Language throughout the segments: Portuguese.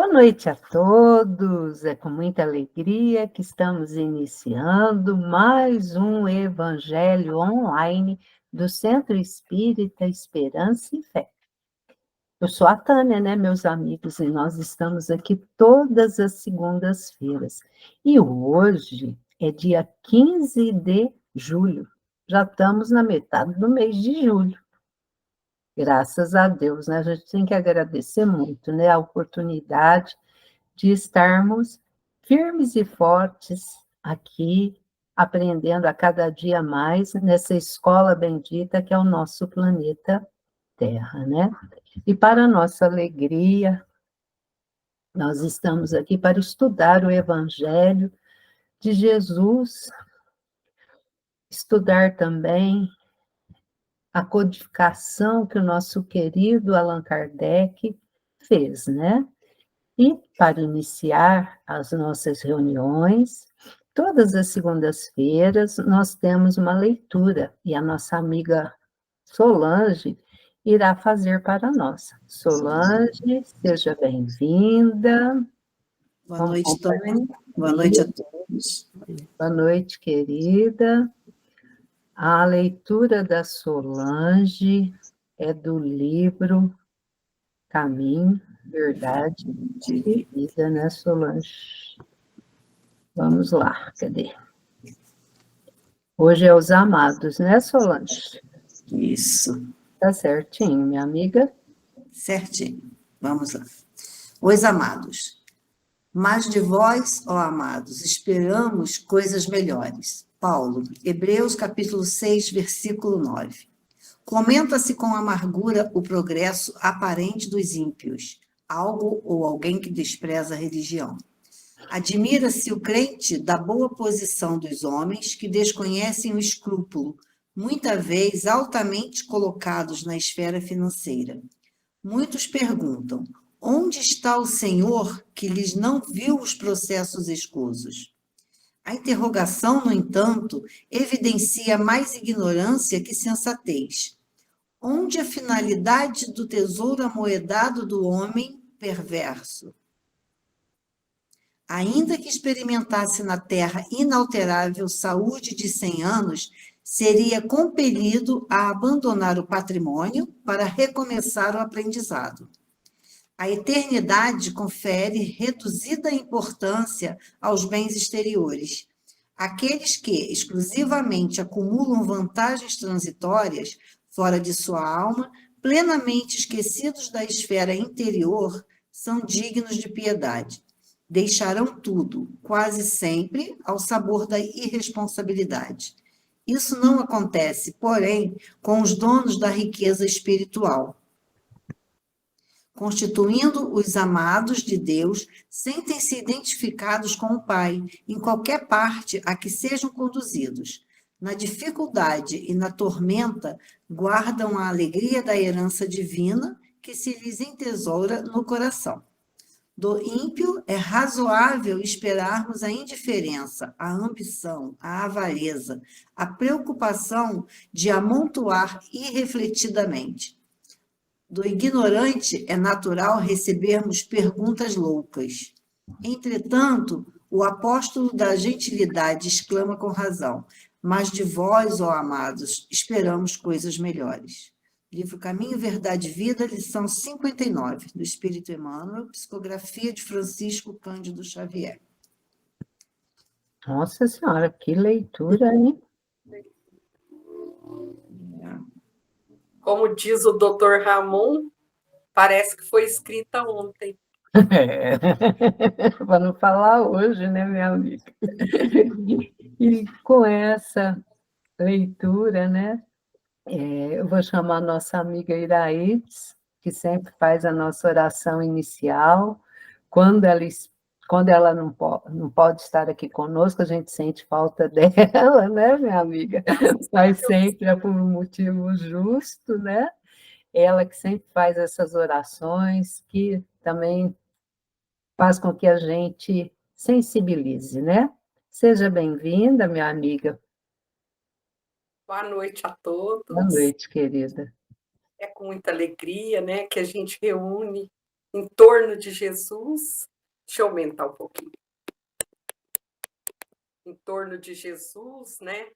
Boa noite a todos. É com muita alegria que estamos iniciando mais um Evangelho online do Centro Espírita Esperança e Fé. Eu sou a Tânia, né, meus amigos, e nós estamos aqui todas as segundas-feiras. E hoje é dia 15 de julho. Já estamos na metade do mês de julho. Graças a Deus, né? A gente tem que agradecer muito, né, a oportunidade de estarmos firmes e fortes aqui, aprendendo a cada dia mais nessa escola bendita que é o nosso planeta Terra, né? E para nossa alegria, nós estamos aqui para estudar o Evangelho de Jesus, estudar também a codificação que o nosso querido Allan Kardec fez, né? E para iniciar as nossas reuniões, todas as segundas-feiras nós temos uma leitura e a nossa amiga Solange irá fazer para nós. Solange, seja bem-vinda. Boa noite, Tânia. Boa noite a todos. Boa noite, querida. A leitura da Solange é do livro Caminho, Verdade e Vida, né, Solange? Vamos lá, cadê? Hoje é os amados, né, Solange? Isso. Tá certinho, minha amiga. Certinho. Vamos lá. Os amados. Mas de vós, ó amados, esperamos coisas melhores. Paulo, Hebreus capítulo 6, versículo 9. Comenta-se com amargura o progresso aparente dos ímpios, algo ou alguém que despreza a religião. Admira-se o crente da boa posição dos homens que desconhecem o escrúpulo, muita vez altamente colocados na esfera financeira. Muitos perguntam: onde está o Senhor que lhes não viu os processos escusos? A interrogação, no entanto, evidencia mais ignorância que sensatez. Onde a finalidade do tesouro amoedado do homem perverso? Ainda que experimentasse na terra inalterável saúde de 100 anos, seria compelido a abandonar o patrimônio para recomeçar o aprendizado. A eternidade confere reduzida importância aos bens exteriores. Aqueles que exclusivamente acumulam vantagens transitórias fora de sua alma, plenamente esquecidos da esfera interior, são dignos de piedade. Deixarão tudo, quase sempre, ao sabor da irresponsabilidade. Isso não acontece, porém, com os donos da riqueza espiritual. Constituindo os amados de Deus, sentem-se identificados com o Pai, em qualquer parte a que sejam conduzidos. Na dificuldade e na tormenta, guardam a alegria da herança divina que se lhes entesoura no coração. Do ímpio é razoável esperarmos a indiferença, a ambição, a avareza, a preocupação de amontoar irrefletidamente. Do ignorante é natural recebermos perguntas loucas. Entretanto, o apóstolo da gentilidade exclama com razão: mas de vós, ó amados, esperamos coisas melhores. Livro Caminho, Verdade e Vida, lição 59, do Espírito Emmanuel, psicografia de Francisco Cândido Xavier. Nossa Senhora, que leitura, hein? Como diz o doutor Ramon, parece que foi escrita ontem. É. Para não falar hoje, né, minha amiga? E com essa leitura, né, eu vou chamar a nossa amiga Iraídes, que sempre faz a nossa oração inicial. Quando ela não pode estar aqui conosco, a gente sente falta dela, né, minha amiga? Mas sempre é por um motivo justo, né? Ela que sempre faz essas orações, que também faz com que a gente sensibilize, né? Seja bem-vinda, minha amiga. Boa noite a todos. Boa noite, querida. É com muita alegria, né, que a gente reúne em torno de Jesus. Deixa eu aumentar um pouquinho. Em torno de Jesus, né?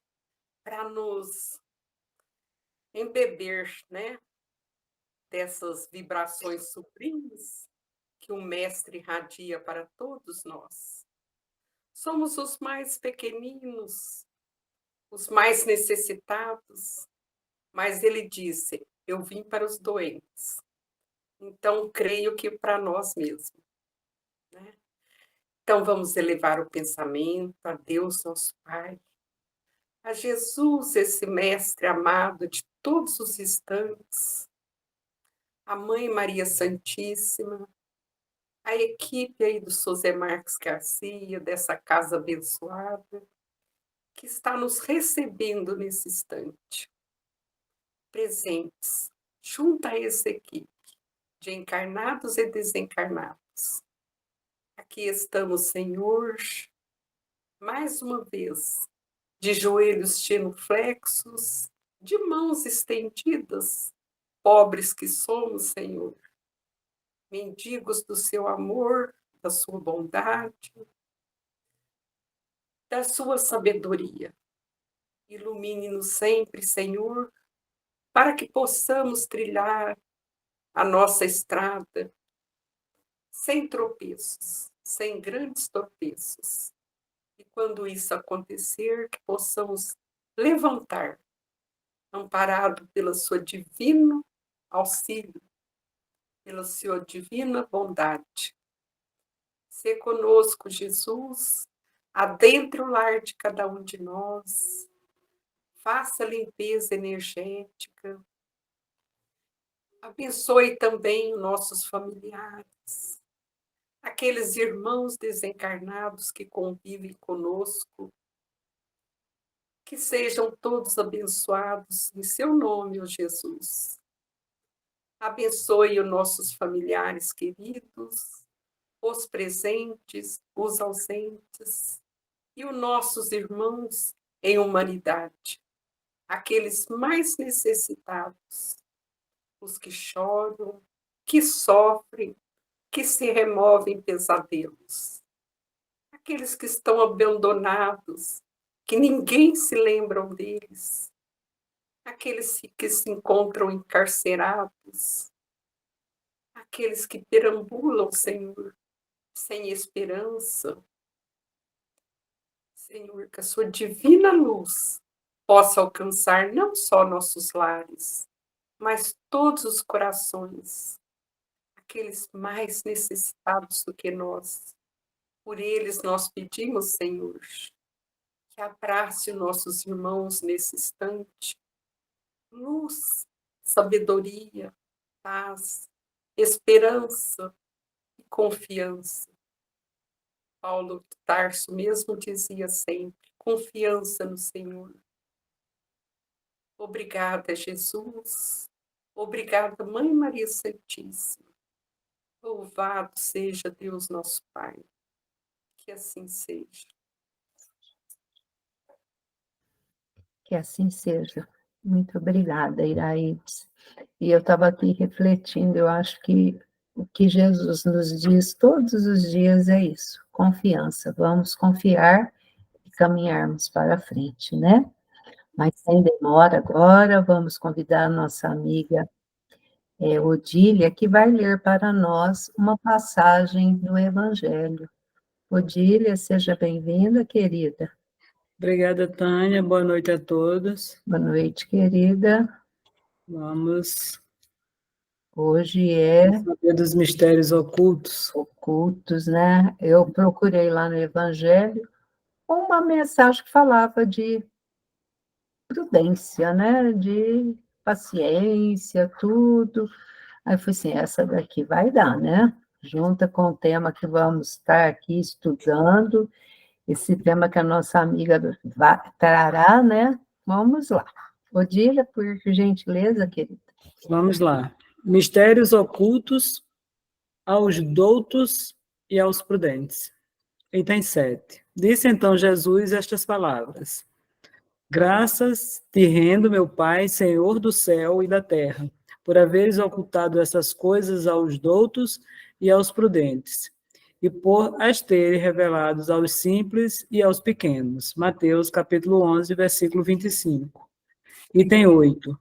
Para nos embeber, né? Dessas vibrações sublimes que o Mestre irradia para todos nós. Somos os mais pequeninos, os mais necessitados, mas ele disse: eu vim para os doentes. Então, creio que para nós mesmos, né? Então, vamos elevar o pensamento a Deus, nosso Pai, a Jesus, esse Mestre amado de todos os instantes, a Mãe Maria Santíssima, a equipe aí do José Marques Garcia, dessa casa abençoada, que está nos recebendo nesse instante, presentes, junto a essa equipe de encarnados e desencarnados. Aqui estamos, Senhor, mais uma vez, de joelhos genuflexos, de mãos estendidas, pobres que somos, Senhor, mendigos do seu amor, da sua bondade, da sua sabedoria. Ilumine-nos sempre, Senhor, para que possamos trilhar a nossa estrada sem tropeços, sem grandes tropeços. E quando isso acontecer, que possamos levantar, amparado pela sua divino auxílio, pela sua divina bondade. Se conosco, Jesus, adentre o lar de cada um de nós, faça limpeza energética, abençoe também nossos familiares, aqueles irmãos desencarnados que convivem conosco, que sejam todos abençoados em seu nome, ó Jesus. Abençoe os nossos familiares queridos, os presentes, os ausentes, e os nossos irmãos em humanidade, aqueles mais necessitados, os que choram, que sofrem, que se removem pesadelos, aqueles que estão abandonados, que ninguém se lembra deles, aqueles que se encontram encarcerados, aqueles que perambulam, Senhor, sem esperança. Senhor, que a sua divina luz possa alcançar não só nossos lares, mas todos os corações, aqueles mais necessitados do que nós. Por eles nós pedimos, Senhor, que abrace os nossos irmãos nesse instante. Luz, sabedoria, paz, esperança e confiança. Paulo de Tarso mesmo dizia sempre: confiança no Senhor. Obrigada, Jesus. Obrigada, Mãe Maria Santíssima. Louvado seja Deus nosso Pai. Que assim seja. Que assim seja. Muito obrigada, Iraídes. E eu estava aqui refletindo, eu acho que o que Jesus nos diz todos os dias é isso: confiança. Vamos confiar e caminharmos para frente, né? Mas sem demora agora, vamos convidar a nossa amiga Odília, que vai ler para nós uma passagem do Evangelho. Odília, seja bem-vinda, querida. Obrigada, Tânia. Boa noite a todos. Boa noite, querida. Vamos Hoje é saber dos mistérios ocultos. Ocultos, né? Eu procurei lá no Evangelho uma mensagem que falava de prudência, né? De paciência, tudo. Aí eu falei assim, essa daqui vai dar, né? Junta com o tema que vamos estar aqui estudando, esse tema que a nossa amiga trará, né? Vamos lá. Odília, por gentileza, querida. Vamos lá. Mistérios ocultos aos doutos e aos prudentes. Item 7. Disse então Jesus estas palavras: Graças te rendo, meu Pai, Senhor do céu e da terra, por haveres ocultado essas coisas aos doutos e aos prudentes, e por as terem revelados aos simples e aos pequenos. Mateus, capítulo 11, versículo 25. Item 8.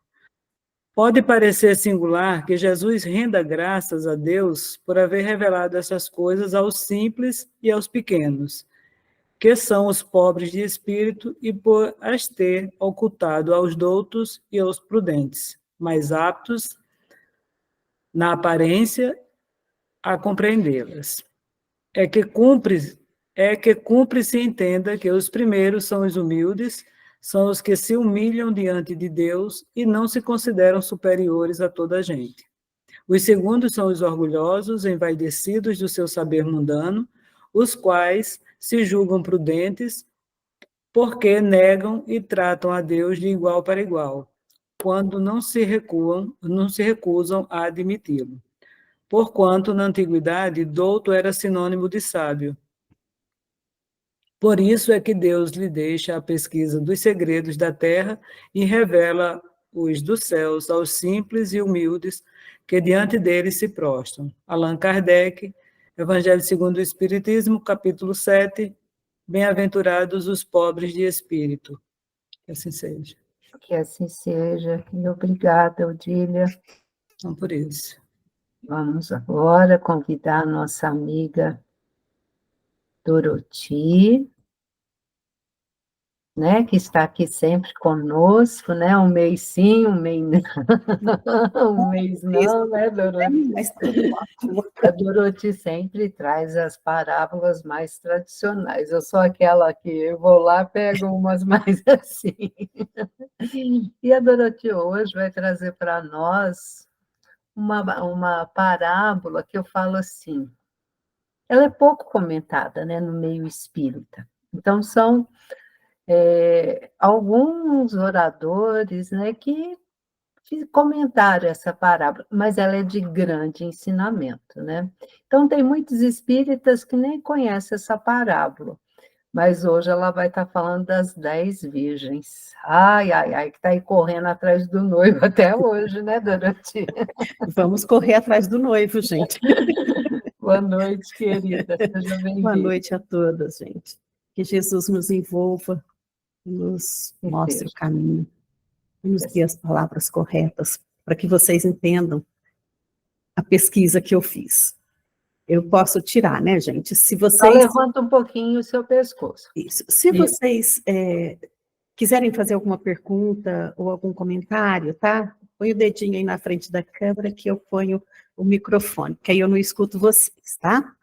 Pode parecer singular que Jesus renda graças a Deus por haver revelado essas coisas aos simples e aos pequenos, que são os pobres de espírito, e por as ter ocultado aos doutos e aos prudentes, mais aptos, na aparência, a compreendê-las. É que cumpre se entenda que os primeiros são os humildes, são os que se humilham diante de Deus e não se consideram superiores a toda a gente. Os segundos são os orgulhosos, envaidecidos do seu saber mundano, os quais se julgam prudentes porque negam e tratam a Deus de igual para igual, quando não se recusam a admiti-lo. Porquanto, na antiguidade, douto era sinônimo de sábio. Por isso é que Deus lhe deixa a pesquisa dos segredos da terra e revela os dos céus aos simples e humildes que diante dele se prostram. Allan Kardec, Evangelho segundo o Espiritismo, capítulo 7, Bem-aventurados os pobres de espírito. Que assim seja. Que assim seja. E obrigada, Odília. Então, por isso. Vamos agora convidar a nossa amiga Doroti, né, que está aqui sempre conosco, né, um mês sim, um mês não, um mês não, né, Doroti? Mas tudo ótimo. A Doroti sempre traz as parábolas mais tradicionais, eu sou aquela que eu vou lá, pego umas mais assim. E a Doroti hoje vai trazer para nós uma parábola que eu falo assim, ela é pouco comentada, né, no meio espírita. Então, são alguns oradores, né, que comentaram essa parábola, mas ela é de grande ensinamento, né? Então, tem muitos espíritas que nem conhecem essa parábola, mas hoje ela vai estar falando das 10 virgens. Ai, ai, ai, que está aí correndo atrás do noivo até hoje, né, Doroti? Vamos correr atrás do noivo, gente. Boa noite, querida. Seja bem-vinda. Boa noite a todas, gente. Que Jesus nos envolva, nos mostre o caminho, e nos dê as palavras corretas, para que vocês entendam a pesquisa que eu fiz. Eu posso tirar, né, gente? Se vocês... Só levanta um pouquinho o seu pescoço. Isso. Se vocês quiserem fazer alguma pergunta ou algum comentário, tá? Põe o dedinho aí na frente da câmera que eu ponho o microfone, que aí eu não escuto vocês, tá?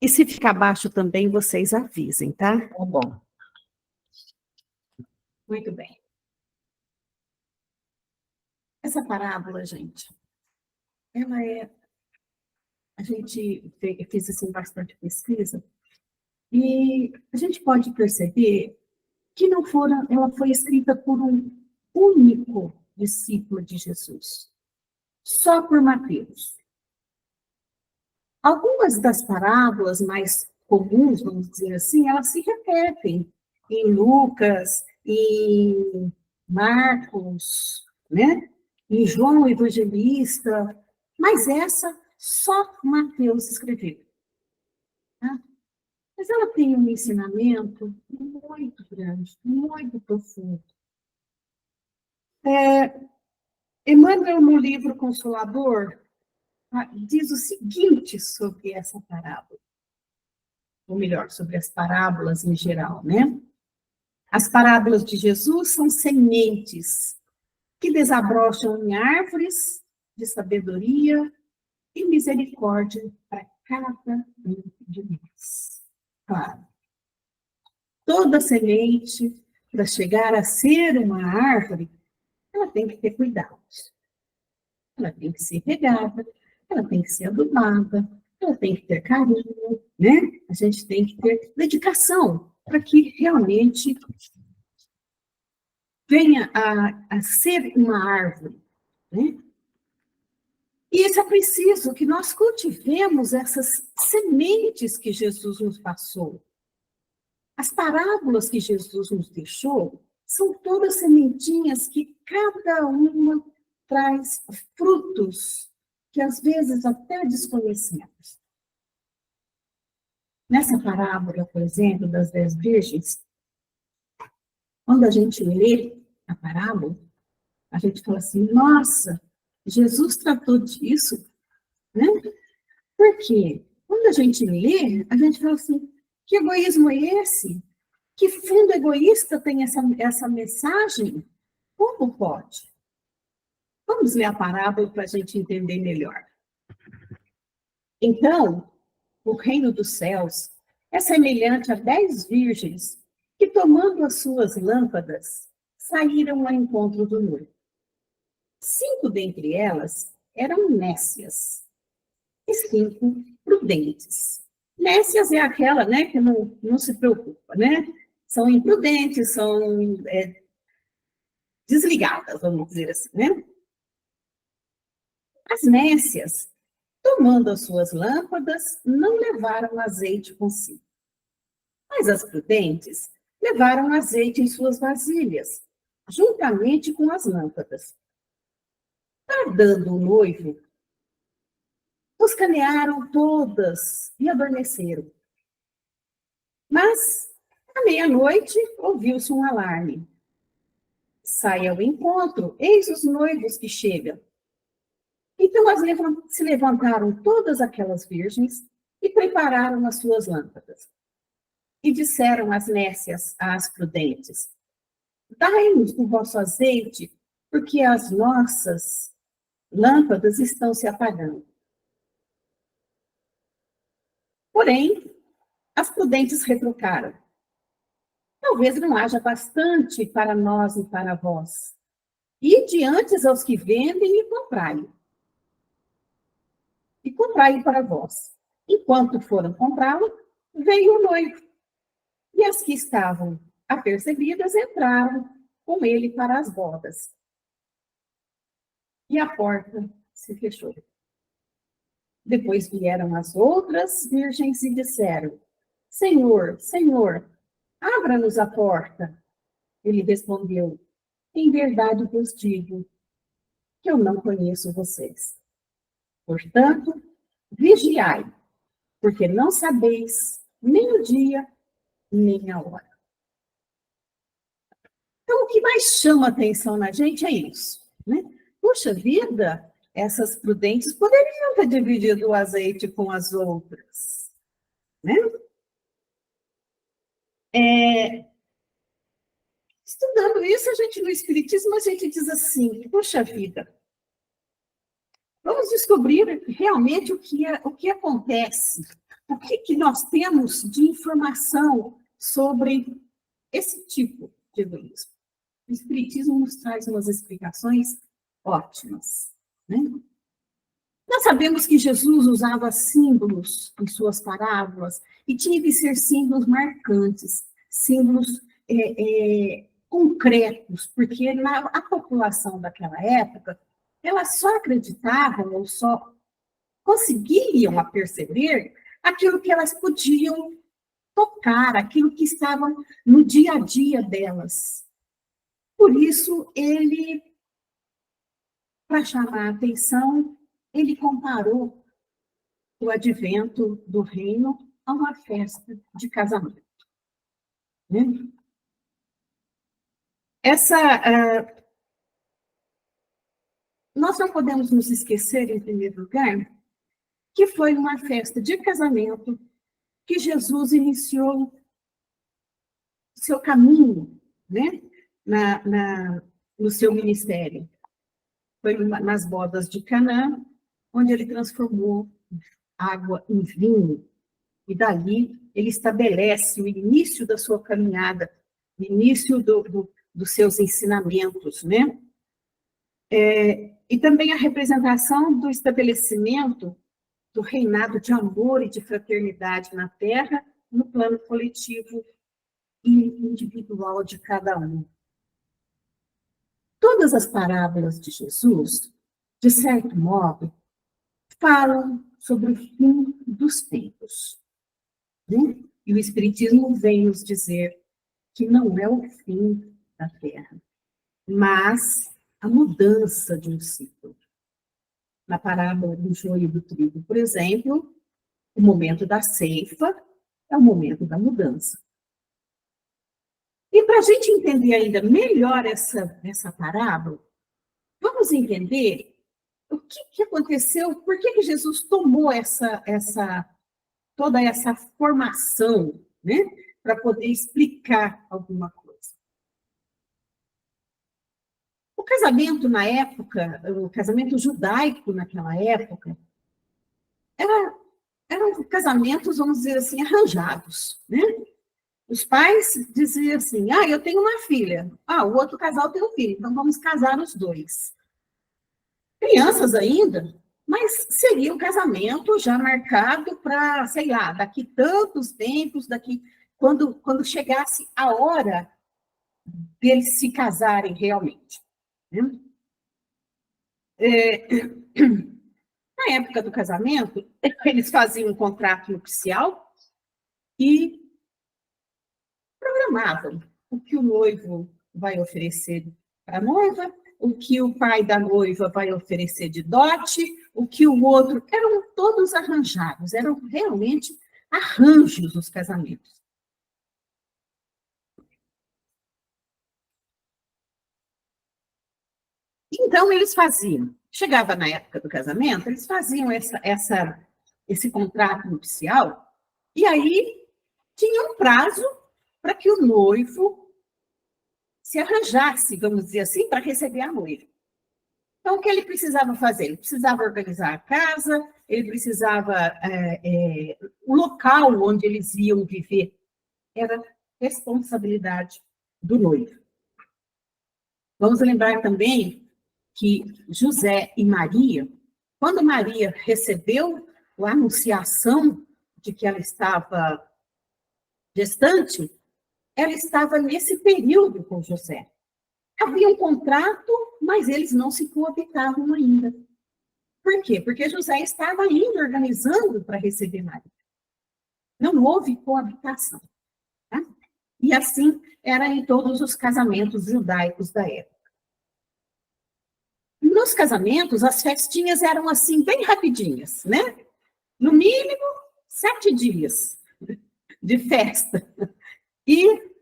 E se ficar baixo também, vocês avisem, tá? Tá bom. Muito bem. Essa parábola, gente, ela é... A gente fez assim, bastante pesquisa, e a gente pode perceber que ela foi escrita por um único discípulo de Jesus, só por Mateus. Algumas das parábolas mais comuns, vamos dizer assim, elas se repetem em Lucas, em Marcos, né? Em João Evangelista, mas essa só Mateus escreveu. Tá? Mas ela tem um ensinamento muito grande, muito profundo. Emmanuel, no livro Consolador, diz o seguinte sobre essa parábola, ou melhor, sobre as parábolas em geral, né? As parábolas de Jesus são sementes que desabrocham em árvores de sabedoria e misericórdia para cada um de nós. Claro, toda semente, para chegar a ser uma árvore, ela tem que ter cuidados. Ela tem que ser regada, ela tem que ser adubada, ela tem que ter carinho, né? A gente tem que ter dedicação para que realmente venha a ser uma árvore, né? E isso é preciso que nós cultivemos essas sementes que Jesus nos passou. As parábolas que Jesus nos deixou são todas sementinhas que cada uma traz frutos que às vezes até desconhecemos. Nessa parábola, por exemplo, das 10 virgens, quando a gente lê a parábola, a gente fala assim, nossa, Jesus tratou disso, né? Por quê? Quando a gente lê, a gente fala assim, que egoísmo é esse? Que fundo egoísta tem essa mensagem? Como pode? Vamos ler a parábola para a gente entender melhor. Então, o reino dos céus é semelhante a 10 virgens que, tomando as suas lâmpadas, saíram ao encontro do noivo. 5 dentre elas eram nécias e 5 prudentes. Nécias é aquela, né, que não se preocupa, né? São imprudentes, são desligadas, vamos dizer assim, né? As nécias, tomando as suas lâmpadas, não levaram azeite consigo. Mas as prudentes levaram azeite em suas vasilhas, juntamente com as lâmpadas. Tardando o noivo, buscanearam todas e adormeceram. Mas, à meia-noite, ouviu-se um alarme. Sai ao encontro, eis os noivos que chegam. Então se levantaram todas aquelas virgens e prepararam as suas lâmpadas. E disseram as nécias às prudentes, dai-nos o vosso azeite, porque as nossas lâmpadas estão se apagando. Porém, as prudentes retrucaram, talvez não haja bastante para nós e para vós. Ide antes aos que vendem e comprai-o. E comprai-o para vós. Enquanto foram comprá-lo, veio o noivo. E as que estavam apercebidas entraram com ele para as bodas. E a porta se fechou. Depois vieram as outras virgens e disseram, Senhor, Senhor, abra-nos a porta. Ele respondeu, em verdade vos digo que eu não conheço vocês. Portanto, vigiai, porque não sabeis nem o dia, nem a hora. Então, o que mais chama atenção na gente é isso, né? Puxa vida, essas prudentes poderiam ter dividido o azeite com as outras, né? Estudando isso, a gente no Espiritismo, a gente diz assim, puxa vida, vamos descobrir realmente o que acontece, o que nós temos de informação sobre esse tipo de egoísmo. O Espiritismo nos traz umas explicações ótimas, né? Nós sabemos que Jesus usava símbolos em suas parábolas e tinha que ser símbolos marcantes, símbolos concretos, porque a população daquela época, elas só acreditavam ou só conseguiam perceber aquilo que elas podiam tocar, aquilo que estava no dia a dia delas. Por isso, ele, para chamar a atenção, ele comparou o advento do reino a uma festa de casamento. Né? Nós não podemos nos esquecer, em primeiro lugar, que foi uma festa de casamento que Jesus iniciou seu caminho, né? No seu ministério. Foi nas bodas de Canaã, onde ele transformou água em vinho. E dali ele estabelece o início da sua caminhada, o início dos seus ensinamentos, né? E também a representação do estabelecimento do reinado de amor e de fraternidade na Terra, no plano coletivo e individual de cada um. Todas as parábolas de Jesus, de certo modo, falam sobre o fim dos tempos. Né? E o Espiritismo vem nos dizer que não é o fim da Terra, mas a mudança de um ciclo. Na parábola do joio e do trigo, por exemplo, o momento da ceifa é o momento da mudança. E para a gente entender ainda melhor essa parábola, vamos entender o que aconteceu, por que Jesus tomou toda essa formação, né, para poder explicar alguma coisa. O casamento na época, o casamento judaico naquela época, eram casamentos, vamos dizer assim, arranjados, né? Os pais diziam assim, eu tenho uma filha, o outro casal tem um filho, então vamos casar os dois. Crianças ainda, mas seria o casamento já marcado para, sei lá, daqui tantos tempos, quando chegasse a hora deles se casarem realmente. Né? Na época do casamento, eles faziam um contrato nupcial e programavam o que o noivo vai oferecer para a noiva, o que o pai da noiva vai oferecer de dote, o que o outro... Eram todos arranjados, eram realmente arranjos os casamentos. Então, eles faziam, chegava na época do casamento, eles faziam esse contrato nupcial, e aí tinha um prazo para que o noivo se arranjasse, vamos dizer assim, para receber a noiva. Então, o que ele precisava fazer? Ele precisava organizar a casa, ele precisava... o local onde eles iam viver era responsabilidade do noivo. Vamos lembrar também que José e Maria, quando Maria recebeu a anunciação de que ela estava gestante, ela estava nesse período com José. Havia um contrato, mas eles não se coabitavam ainda. Por quê? Porque José estava ainda organizando para receber Maria. Não houve coabitação. Tá? E assim era em todos os casamentos judaicos da época. Nos casamentos, as festinhas eram assim, bem rapidinhas, né? No mínimo, 7 dias de festa. E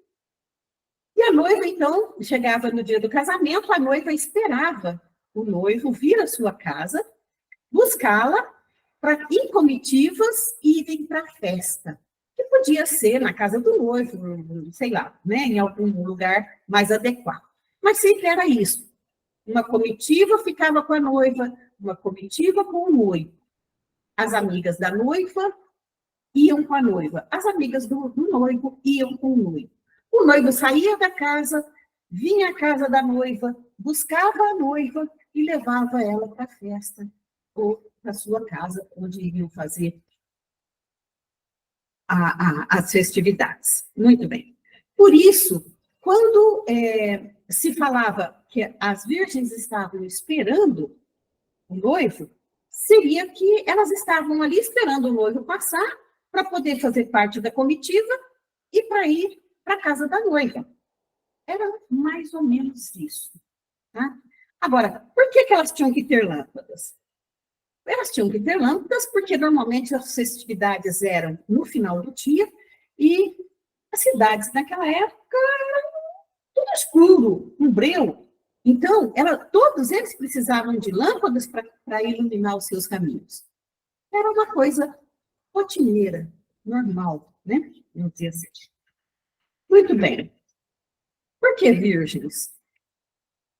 a noiva, então, chegava no dia do casamento, a noiva esperava o noivo vir à sua casa, buscá-la em comitivas e irem para a festa. Que podia ser na casa do noivo, sei lá, né, em algum lugar mais adequado. Mas sempre era isso. Uma comitiva ficava com a noiva, uma comitiva com o noivo. As amigas da noiva iam com a noiva. As amigas do noivo iam com o noivo. O noivo saía da casa, vinha à casa da noiva, buscava a noiva e levava ela para a festa ou para a sua casa, onde iriam fazer as festividades. Muito bem. Por isso, quando se falava que as virgens estavam esperando o noivo, seria que elas estavam ali esperando o noivo passar para poder fazer parte da comitiva e para ir para a casa da noiva. Era mais ou menos isso. Tá? Agora, por que elas tinham que ter lâmpadas? Elas tinham que ter lâmpadas porque normalmente as festividades eram no final do dia e as cidades naquela época eram tudo escuro, um breu. Então, todos eles precisavam de lâmpadas para iluminar os seus caminhos. Era uma coisa rotineira, normal, né? Vamos dizer assim. Muito bem. Por que virgens?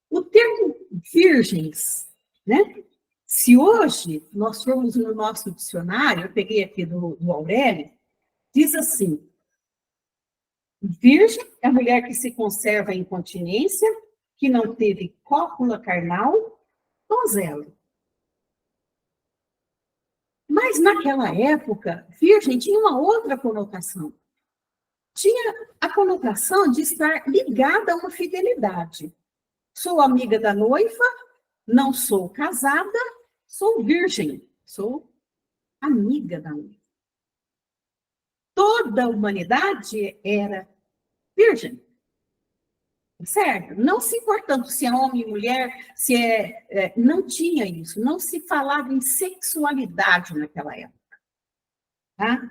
O termo virgens, né? Se hoje nós formos no nosso dicionário, eu peguei aqui do Aurélio, diz assim: virgem é a mulher que se conserva em continência, que não teve cópula carnal, donzela. Mas naquela época, virgem tinha uma outra conotação. Tinha a conotação de estar ligada a uma fidelidade. Sou amiga da noiva, não sou casada, sou virgem, sou amiga da noiva. Toda a humanidade era virgem. certo? Não se importando se é homem e mulher, se não tinha isso, não se falava em sexualidade naquela época, tá?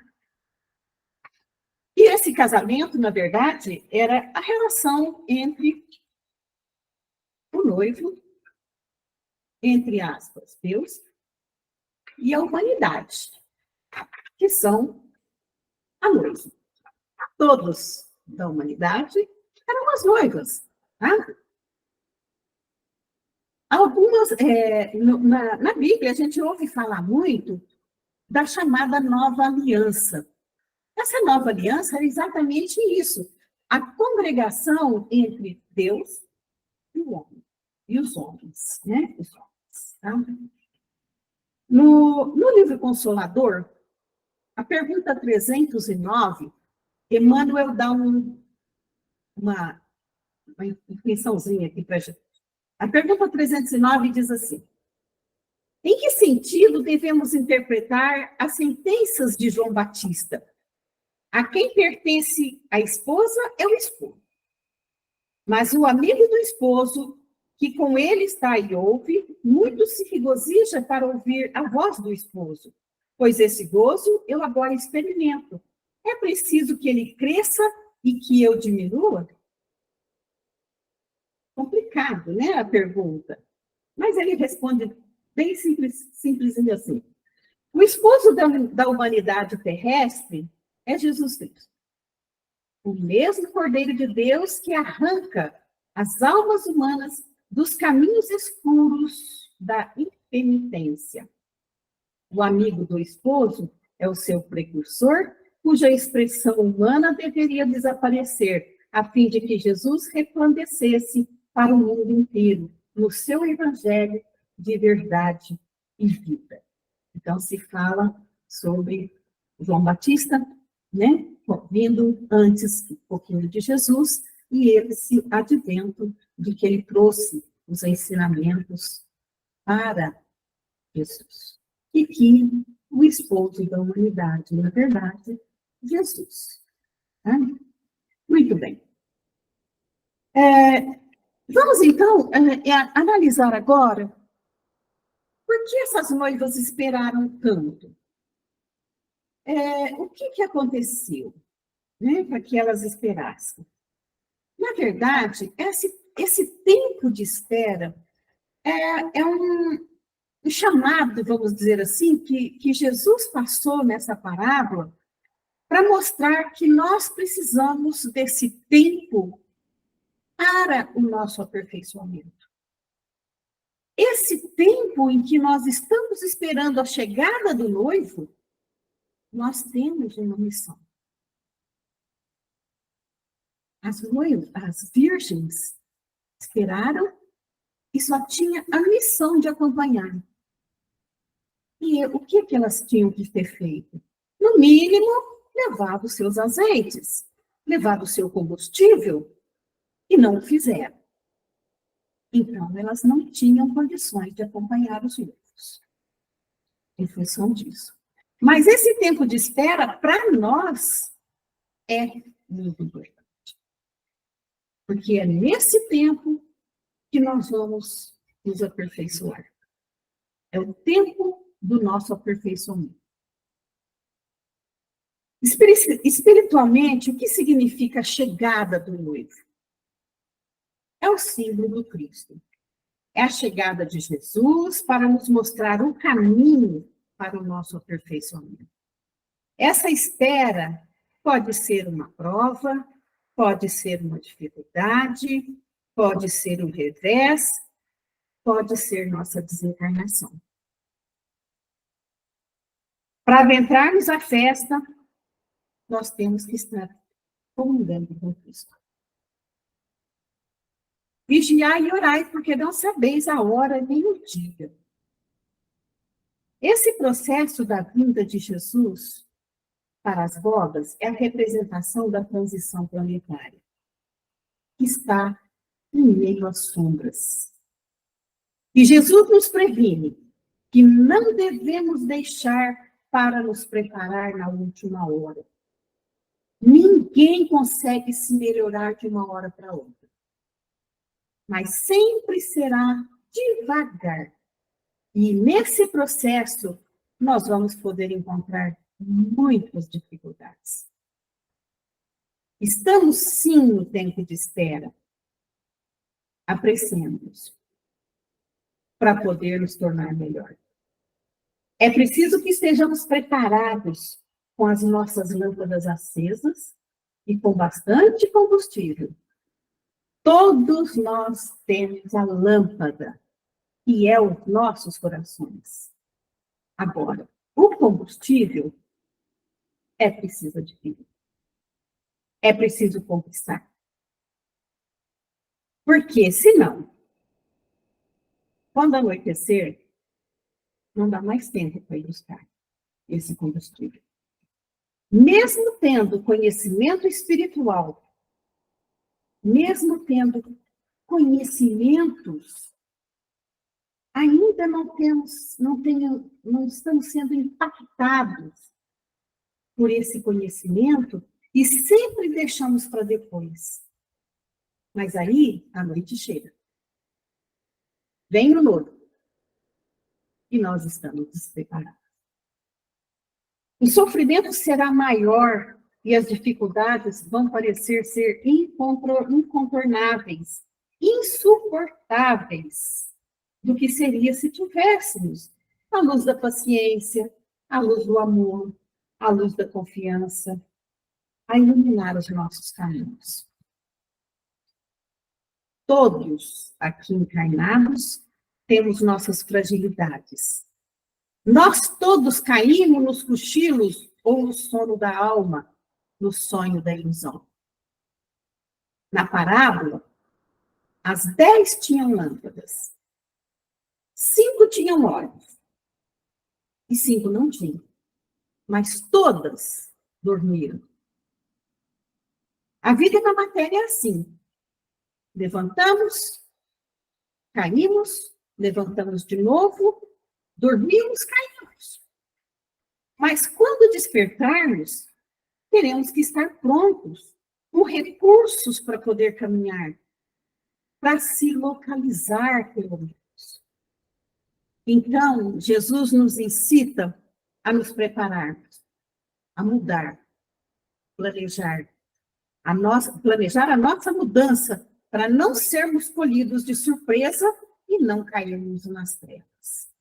E esse casamento, na verdade, era a relação entre o noivo, entre aspas, Deus, e a humanidade, que são a noiva. Todos da humanidade eram as noivas, tá? Algumas, na Bíblia, a gente ouve falar muito da chamada nova aliança. Essa nova aliança é exatamente isso, a congregação entre Deus e o homem, e os homens, né? Os homens, tá? No livro Consolador, a pergunta 309, Emmanuel dá uma intençãozinha aqui para a gente. A pergunta 309 diz assim: em que sentido devemos interpretar as sentenças de João Batista? A quem pertence a esposa é o esposo. Mas o amigo do esposo, que com ele está e ouve, muito se regozija para ouvir a voz do esposo, pois esse gozo eu agora experimento. É preciso que ele cresça e que eu diminua? Complicado, né, a pergunta. Mas ele responde bem simplesinho assim. O esposo da humanidade terrestre é Jesus Cristo. O mesmo Cordeiro de Deus que arranca as almas humanas dos caminhos escuros da impenitência. O amigo do esposo é o seu precursor, cuja expressão humana deveria desaparecer, a fim de que Jesus resplandecesse para o mundo inteiro, no seu evangelho de verdade e vida. Então, se fala sobre João Batista, né? Vindo antes um pouquinho de Jesus, e esse advento de que ele trouxe os ensinamentos para Jesus. E que o esposo da humanidade, na verdade, Jesus. Tá? Muito bem. Vamos, então, analisar agora por que essas noivas esperaram tanto. O que aconteceu, né, para que elas esperassem? Na verdade, esse tempo de espera é um chamado, vamos dizer assim, que Jesus passou nessa parábola para mostrar que nós precisamos desse tempo para o nosso aperfeiçoamento. Esse tempo em que nós estamos esperando a chegada do noivo, nós temos uma missão. As virgens esperaram e só tinha a missão de acompanhar. E o que elas tinham que ter feito? No mínimo, levar os seus azeites, levar o seu combustível, e não o fizeram. Então, elas não tinham condições de acompanhar os noivos, em função disso. Mas esse tempo de espera, para nós, é muito importante. Porque é nesse tempo que nós vamos nos aperfeiçoar. É o tempo do nosso aperfeiçoamento. Espiritualmente, o que significa a chegada do noivo? É o símbolo do Cristo. É a chegada de Jesus para nos mostrar o caminho para o nosso aperfeiçoamento. Essa espera pode ser uma prova, pode ser uma dificuldade, pode ser um revés, pode ser nossa desencarnação. Para adentrarmos a festa, nós temos que estar comungando com Cristo. Vigiai e orai, porque não sabeis a hora nem o dia. Esse processo da vinda de Jesus para as bodas é a representação da transição planetária, que está em meio às sombras. E Jesus nos previne que não devemos deixar para nos preparar na última hora. Ninguém consegue se melhorar de uma hora para outra. mas sempre será devagar. E nesse processo, nós vamos poder encontrar muitas dificuldades. Estamos sim no tempo de espera. Apressemos para poder nos tornar melhor. É preciso que estejamos preparados com as nossas lâmpadas acesas e com bastante combustível. Todos nós temos a lâmpada, que é os nossos corações. Agora, o combustível é preciso adquirir. É preciso conquistar. Porque, senão, quando anoitecer, não dá mais tempo para ir buscar esse combustível. Mesmo tendo conhecimento espiritual, mesmo tendo conhecimentos, ainda não estamos sendo impactados por esse conhecimento e sempre deixamos para depois. Mas aí, a noite chega. Vem o novo. E nós estamos despreparados. O sofrimento será maior e as dificuldades vão parecer ser incontornáveis, insuportáveis, do que seria se tivéssemos a luz da paciência, a luz do amor, a luz da confiança, a iluminar os nossos caminhos. Todos aqui encarnados temos nossas fragilidades. Nós todos caímos nos cochilos ou no sono da alma, no sonho da ilusão. Na parábola, as 10 tinham lâmpadas, 5 tinham olhos e 5 não tinham, mas todas dormiram. A vida da matéria é assim. Levantamos, caímos, levantamos de novo, dormimos, caímos. Mas quando despertarmos, teremos que estar prontos, com recursos para poder caminhar, para se localizar, pelo menos. Então, Jesus nos incita a nos prepararmos, a mudar, planejar a nossa mudança, para não sermos colhidos de surpresa e não cairmos nas trevas.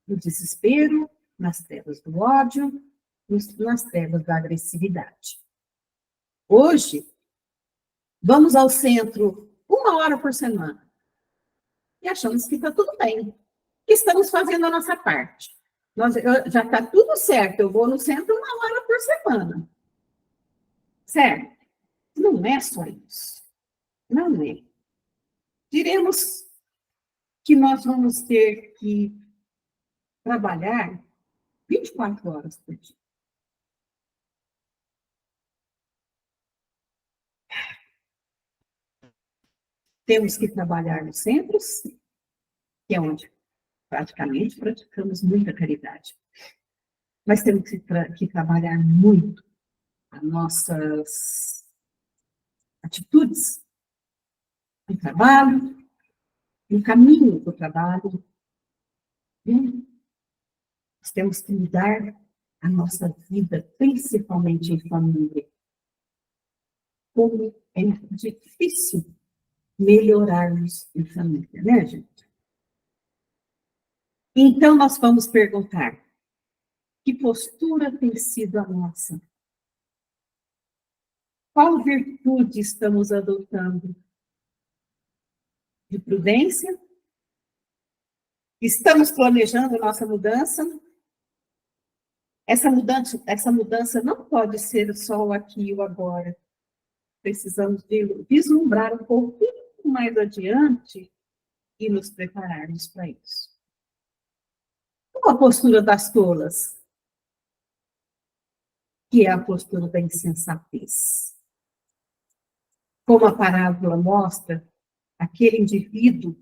No desespero, nas trevas do ódio, nas trevas da agressividade. Hoje, vamos ao centro 1 hora por semana e achamos que está tudo bem, que estamos fazendo a nossa parte. Já está tudo certo, eu vou no centro 1 hora por semana. Certo? Não é só isso. Não é. Diremos que nós vamos ter que trabalhar 24 horas por dia. Temos que trabalhar nos centros, que é onde praticamente praticamos muita caridade. Mas temos que trabalhar muito as nossas atitudes no trabalho, no caminho do trabalho. Nós temos que mudar a nossa vida, principalmente em família. Como é difícil melhorarmos em família, né, gente? Então, nós vamos perguntar, que postura tem sido a nossa? Qual virtude estamos adotando? De prudência? Estamos planejando nossa mudança? Essa mudança não pode ser só o aqui e o agora. Precisamos vislumbrar um pouquinho mais adiante e nos prepararmos para isso. Qual a postura das tolas? Que é a postura da insensatez. Como a parábola mostra, aquele indivíduo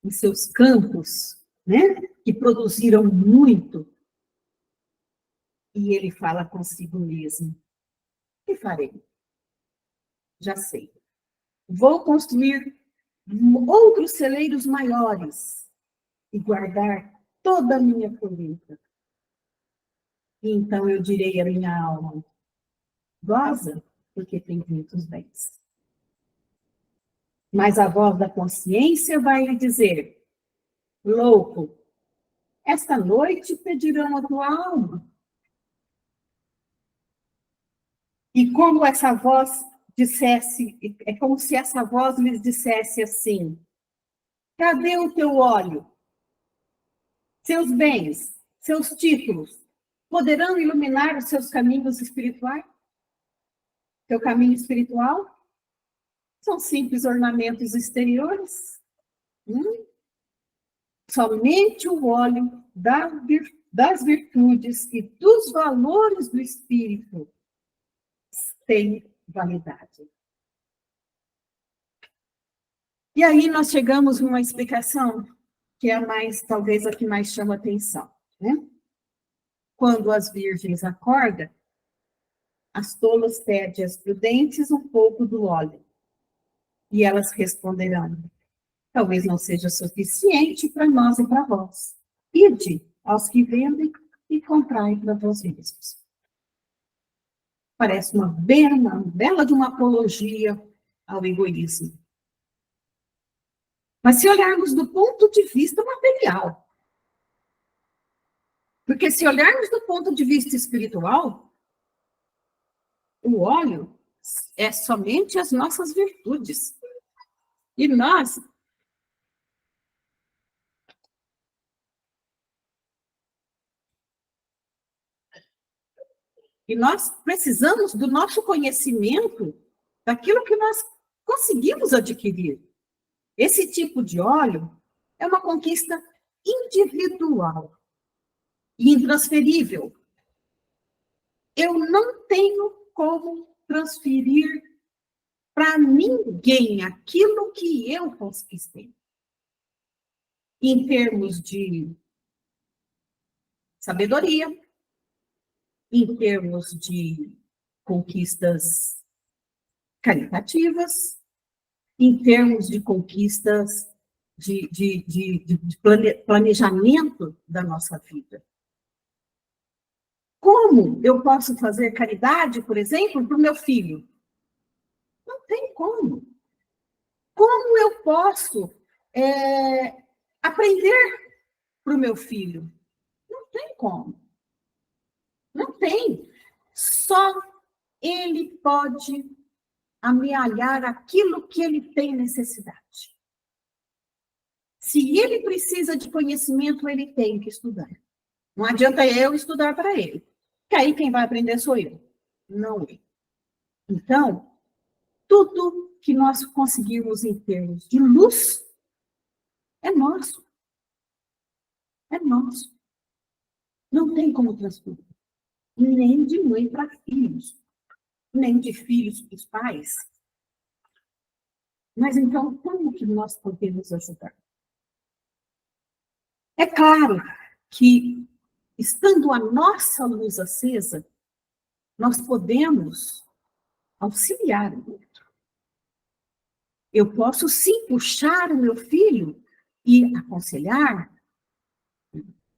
em seus campos, né, que produziram muito, e ele fala consigo mesmo: o que farei? Já sei. Vou construir outros celeiros maiores e guardar toda a minha colheita. E então eu direi à minha alma, goza, porque tem muitos bens. Mas a voz da consciência vai lhe dizer, louco, esta noite pedirão a tua alma. E como essa voz dissesse, é como se essa voz lhes dissesse assim, cadê o teu óleo? Seus bens, seus títulos, poderão iluminar os seus caminhos espirituais? Seu caminho espiritual são simples ornamentos exteriores. Somente o óleo das virtudes e dos valores do espírito tem validade. E aí nós chegamos numa explicação que é mais, talvez a que mais chama atenção, né? Quando as virgens acordam, as tolas pedem às prudentes um pouco do óleo. E elas responderão, talvez não seja suficiente para nós e para vós. Ide aos que vendem e comprai para vós mesmos. Parece uma bela de uma apologia ao egoísmo. Mas se olharmos do ponto de vista material, porque se olharmos do ponto de vista espiritual, o óleo é somente as nossas virtudes. E nós precisamos do nosso conhecimento, daquilo que nós conseguimos adquirir. Esse tipo de óleo é uma conquista individual e intransferível. Eu não tenho como transferir para ninguém aquilo que eu conquistei. Em termos de sabedoria, em termos de conquistas caritativas, em termos de conquistas de planejamento da nossa vida. Como eu posso fazer caridade, por exemplo, para o meu filho? Não tem como. Como eu posso aprender para o meu filho? Não tem como. Não tem. Só ele pode amealhar aquilo que ele tem necessidade. Se ele precisa de conhecimento, ele tem que estudar. Não adianta eu estudar para ele. Que aí quem vai aprender sou eu, não ele. Então, tudo que nós conseguirmos em termos de luz é nosso. É nosso. Não tem como transferir. Nem de mãe para filhos, nem de filhos para os pais. Mas então, como que nós podemos ajudar? É claro que, estando a nossa luz acesa, nós podemos auxiliar o outro. Eu posso sim puxar o meu filho e aconselhar,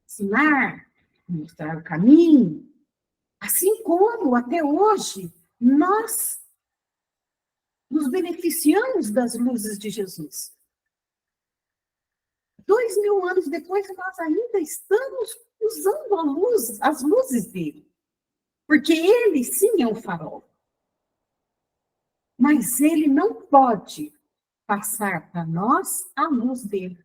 ensinar, mostrar o caminho, assim como até hoje nós nos beneficiamos das luzes de Jesus. 2000 anos depois, nós ainda estamos usando as luzes dele. Porque ele, sim, é um farol. Mas ele não pode passar para nós a luz dele.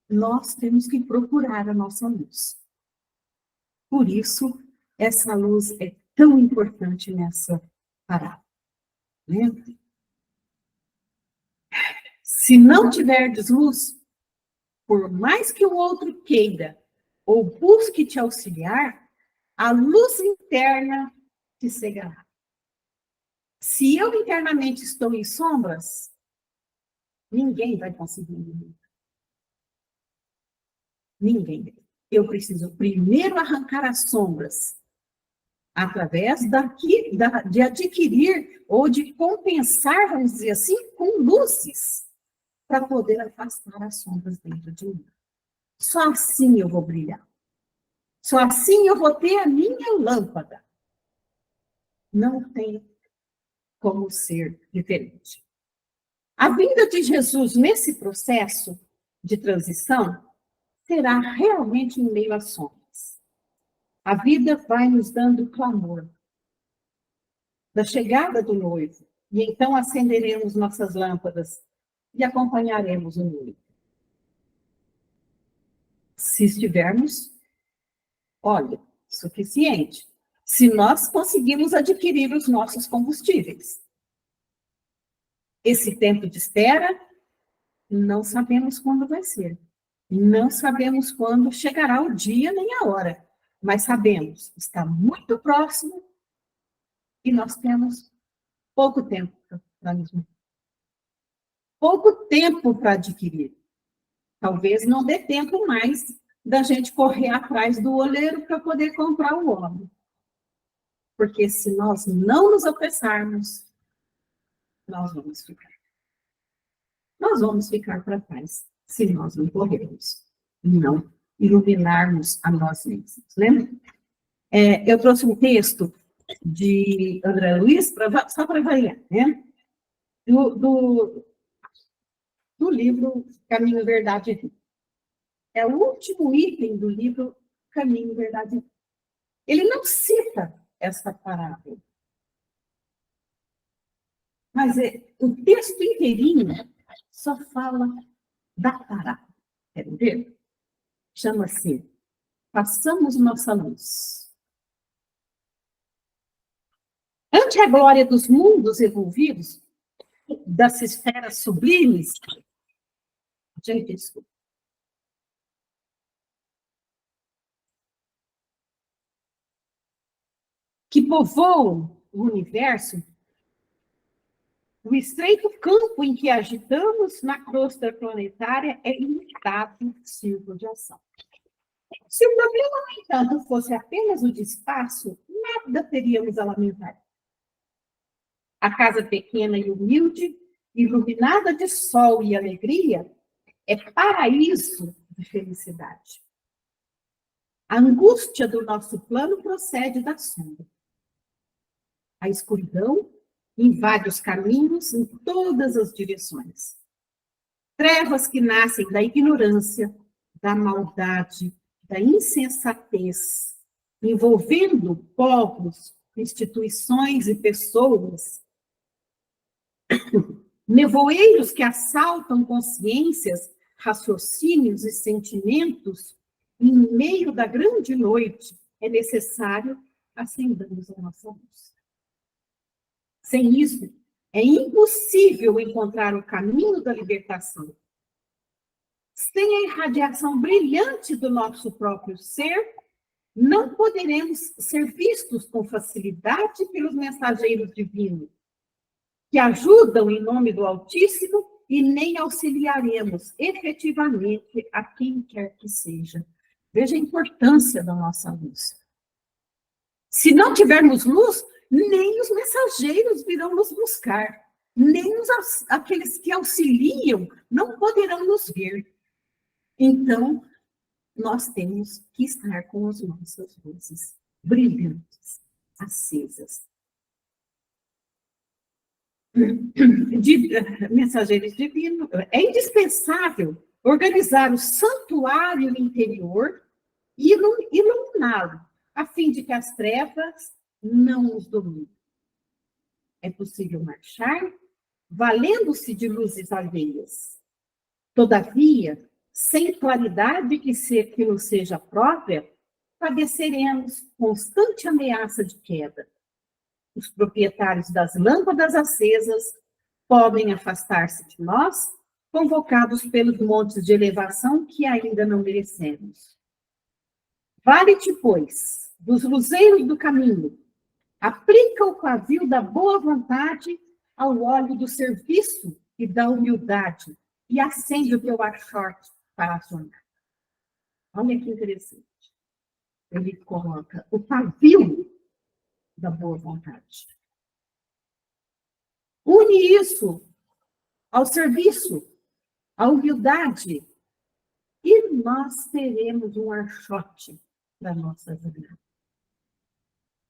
Nós temos que procurar a nossa luz. Por isso, essa luz é tão importante nessa parábola. Né? Se não tiverdes luz, por mais que o outro queira ou busque te auxiliar, a luz interna te cegará. Se eu internamente estou em sombras, ninguém vai conseguir me. Ninguém. Eu preciso primeiro arrancar as sombras através de adquirir ou de compensar, vamos dizer assim, com luzes, para poder afastar as sombras dentro de mim. Só assim eu vou brilhar. Só assim eu vou ter a minha lâmpada. Não tem como ser diferente. A vinda de Jesus nesse processo de transição será realmente em meio às sombras. A vida vai nos dando clamor da chegada do noivo, e então acenderemos nossas lâmpadas e acompanharemos o noivo. Se estivermos, olha, suficiente. Se nós conseguimos adquirir os nossos combustíveis. Esse tempo de espera, não sabemos quando vai ser. Não sabemos quando chegará o dia nem a hora. Mas sabemos, está muito próximo e nós temos pouco tempo para nos mover. Pouco tempo para adquirir. Talvez não dê tempo mais da gente correr atrás do oleiro para poder comprar o óleo. Porque se nós não nos apressarmos, nós vamos ficar. Nós vamos ficar para trás se nós não corrermos e não iluminarmos a nós mesmos. Lembra? Eu trouxe um texto de André Luiz, só para variar, né? Do livro Caminho, Verdade e Vida. É o último item do livro Caminho, Verdade e Vida. Ele não cita essa parábola. Mas o texto inteirinho só fala da parábola. Querem ver? Chama-se Façamos Nossa Luz. Ante a glória dos mundos evolvidos, das esferas sublimes, gente, desculpa. Que povoam o universo, o estreito campo em que agitamos na crosta planetária é limitado círculo de ação. Se o problema, no entanto, fosse apenas o de espaço, nada teríamos a lamentar. A casa pequena e humilde, iluminada de sol e alegria, é paraíso de felicidade. A angústia do nosso plano procede da sombra. A escuridão invade os caminhos em todas as direções. Trevas que nascem da ignorância, da maldade, da insensatez, envolvendo povos, instituições e pessoas. Nevoeiros que assaltam consciências, raciocínios e sentimentos, em meio da grande noite, é necessário acendermos a nossa luz. Sem isso, é impossível encontrar o caminho da libertação. Sem a irradiação brilhante do nosso próprio ser, não poderemos ser vistos com facilidade pelos mensageiros divinos, que ajudam em nome do Altíssimo, e nem auxiliaremos efetivamente a quem quer que seja. Veja a importância da nossa luz. Se não tivermos luz, nem os mensageiros virão nos buscar, nem aqueles que auxiliam não poderão nos ver. Então, nós temos que estar com as nossas luzes brilhantes, acesas. De mensageiros divinos, é indispensável organizar o santuário interior e iluminá-lo, a fim de que as trevas não os dominem. É possível marchar valendo-se de luzes alheias. Todavia, sem claridade que nos seja própria, padeceremos constante ameaça de queda. Os proprietários das lâmpadas acesas podem afastar-se de nós, convocados pelos montes de elevação que ainda não merecemos. Vale-te, pois, dos luzeiros do caminho, aplica o pavio da boa vontade ao óleo do serviço e da humildade, e acende o teu ar forte para a jornada. Olha que interessante. Ele coloca o pavio da boa vontade. Une isso ao serviço, à humildade, e nós teremos um archote da nossa vida.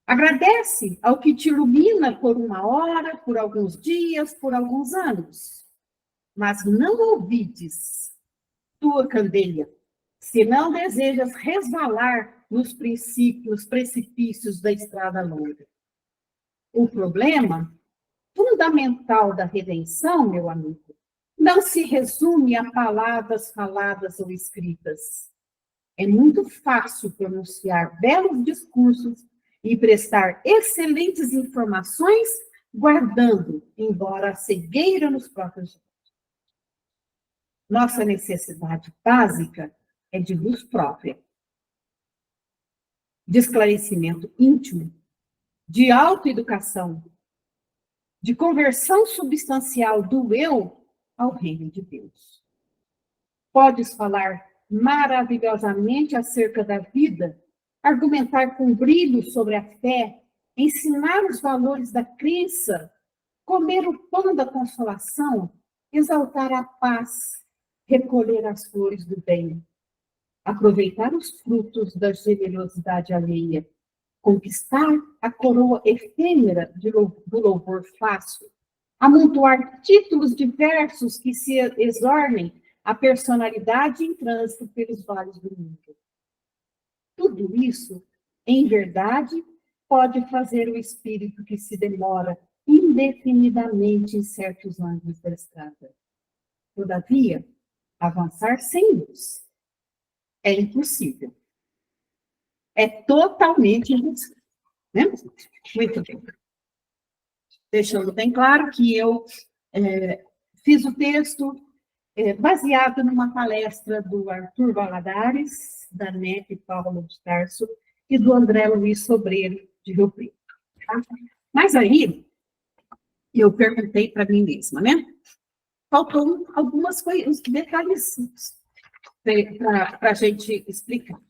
Agradece ao que te ilumina por uma hora, por alguns dias, por alguns anos. Mas não ouvides tua candeia, se não desejas resvalar nos precipícios da estrada longa. O problema fundamental da redenção, meu amigo, não se resume a palavras faladas ou escritas. É muito fácil pronunciar belos discursos e prestar excelentes informações, guardando, embora a cegueira nos próprios olhos. Nossa necessidade básica é de luz própria, de esclarecimento íntimo, de autoeducação, de conversão substancial do eu ao reino de Deus. Podes falar maravilhosamente acerca da vida, argumentar com brilho sobre a fé, ensinar os valores da crença, comer o pão da consolação, exaltar a paz, recolher as flores do bem, aproveitar os frutos da generosidade alheia, conquistar a coroa efêmera do louvor fácil, amontoar títulos diversos que se exornem a personalidade em trânsito pelos vales do mundo. Tudo isso, em verdade, pode fazer o espírito que se demora indefinidamente em certos ângulos da estrada. Todavia, avançar sem luz é impossível. É totalmente impossível. Né? Muito bem. Deixando bem claro que eu fiz o texto baseado numa palestra do Arthur Valadares, da NEP Paulo de Tarso e do André Luiz Sobreiro, de Rio Preto. Tá? Mas aí, eu perguntei para mim mesma, né? Faltou algumas coisas, detalhes para a gente explicar.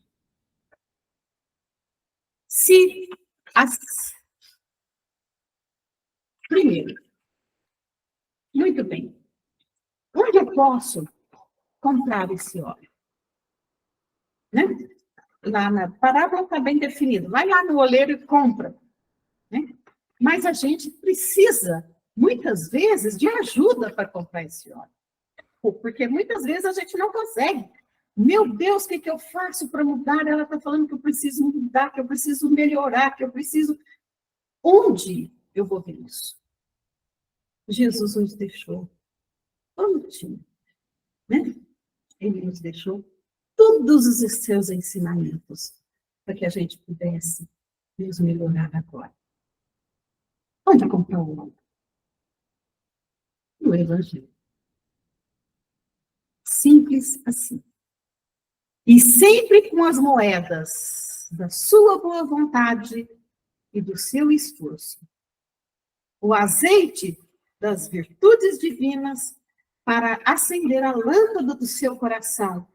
Primeiro, muito bem, onde eu posso comprar esse óleo? Né? Lá na parábola está bem definido. Vai lá no oleiro e compra. Né? Mas a gente precisa, muitas vezes, de ajuda para comprar esse óleo. Porque muitas vezes a gente não consegue. Meu Deus, o que eu faço para mudar? Ela está falando que eu preciso mudar, que eu preciso melhorar, que eu preciso... Onde eu vou ver isso? Jesus nos deixou ontem, né? Ele nos deixou todos os seus ensinamentos para que a gente pudesse nos melhorar agora. Onde comprar o óleo? No Evangelho. Simples assim. E sempre com as moedas da sua boa vontade e do seu esforço. O azeite das virtudes divinas para acender a lâmpada do seu coração,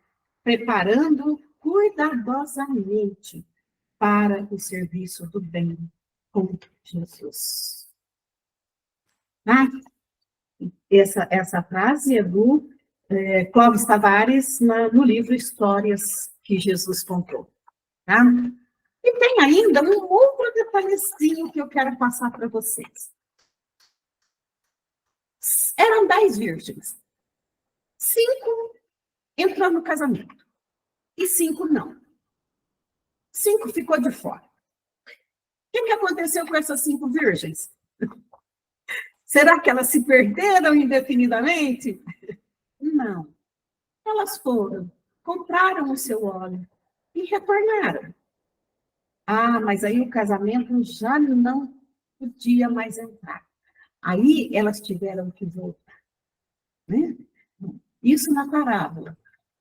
preparando-o cuidadosamente para o serviço do bem com Jesus. Ah, essa frase é do Clóvis Tavares, no livro Histórias que Jesus Contou. Tá? E tem ainda um outro detalhezinho que eu quero passar para vocês. Eram 10 virgens. 5 entrou no casamento. E 5 não. 5 ficou de fora. O que aconteceu com essas 5 virgens? Será que elas se perderam indefinidamente? Não. Elas foram, compraram o seu óleo e retornaram. Ah, mas aí o casamento já não podia mais entrar. Aí elas tiveram que voltar. Né? Isso na parábola,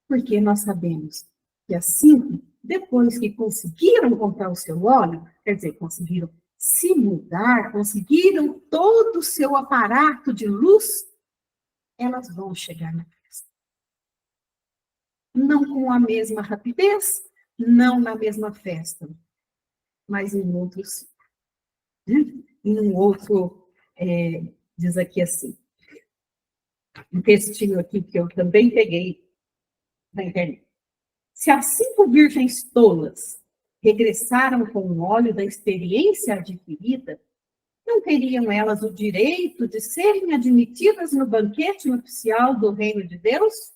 porque nós sabemos que assim, depois que conseguiram comprar o seu óleo, quer dizer, conseguiram se mudar, conseguiram todo o seu aparato de luz, elas vão chegar na festa. Não com a mesma rapidez, não na mesma festa, mas em outros. E um outro diz aqui assim, um textinho aqui que eu também peguei na internet. Se as 5 virgens tolas regressaram com o óleo da experiência adquirida, não teriam elas o direito de serem admitidas no banquete nupcial do reino de Deus?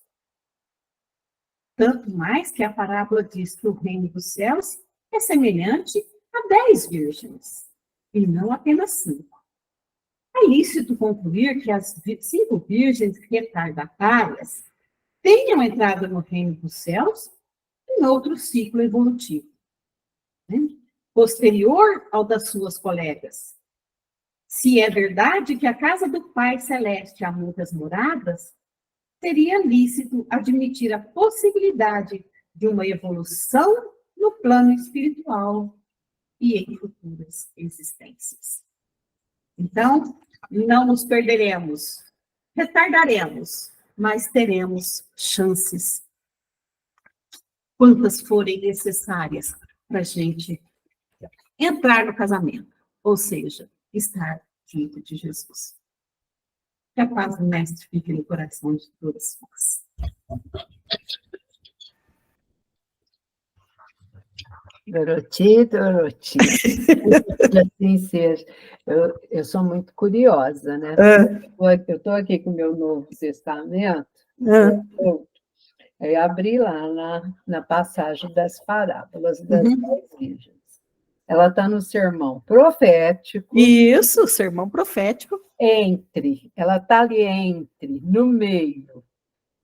Tanto mais que a parábola diz que o reino dos céus é semelhante a 10 virgens, e não apenas 5. É lícito concluir que as 5 virgens retardatárias tenham entrado no reino dos céus em outro ciclo evolutivo, né? Posterior ao das suas colegas. Se é verdade que a casa do Pai Celeste há muitas moradas, seria lícito admitir a possibilidade de uma evolução no plano espiritual e em futuras existências. Então, não nos perderemos, retardaremos, mas teremos chances, quantas forem necessárias, para a gente entrar no casamento, ou seja, estar junto de Jesus. Que a paz do Mestre fique no coração de todos nós. Doroti, Doroti. Assim seja. Eu sou muito curiosa, né? Eu estou aqui com o meu Novo Testamento, eu abri lá na passagem das parábolas das 10 virgens. Ela está no sermão profético. Isso, sermão profético. Ela está ali no meio